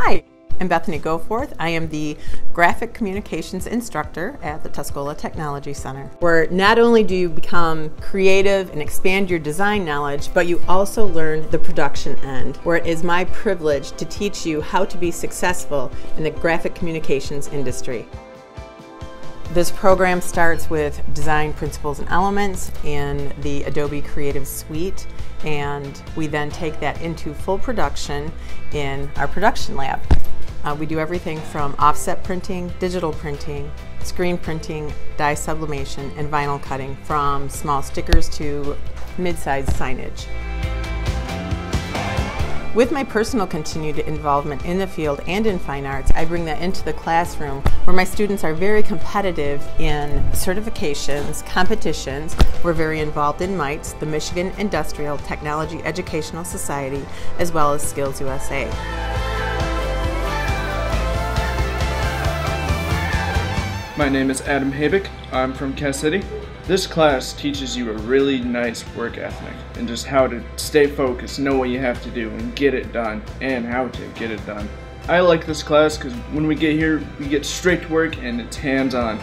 Hi, I'm Bethany Goforth. I am the Graphic Communications Instructor at the Tuscola Technology Center, where not only do you become creative and expand your design knowledge, but you also learn the production end, where it is my privilege to teach you how to be successful in the graphic communications industry. This program starts with design principles and elements in the Adobe Creative Suite, and we then take that into full production in our production lab. We do everything from offset printing, digital printing, screen printing, dye sublimation, and vinyl cutting, from small stickers to mid-sized signage. With my personal continued involvement in the field and in fine arts, I bring that into the classroom, where my students are very competitive in certifications, competitions. We're very involved in MITES, the Michigan Industrial Technology Educational Society, as well as Skills USA. My name is Adam Habik. I'm from Cass City. This class teaches you a really nice work ethic and just how to stay focused, know what you have to do, and get it done, and how to get it done. I like this class because when we get here, we get straight to work and it's hands-on.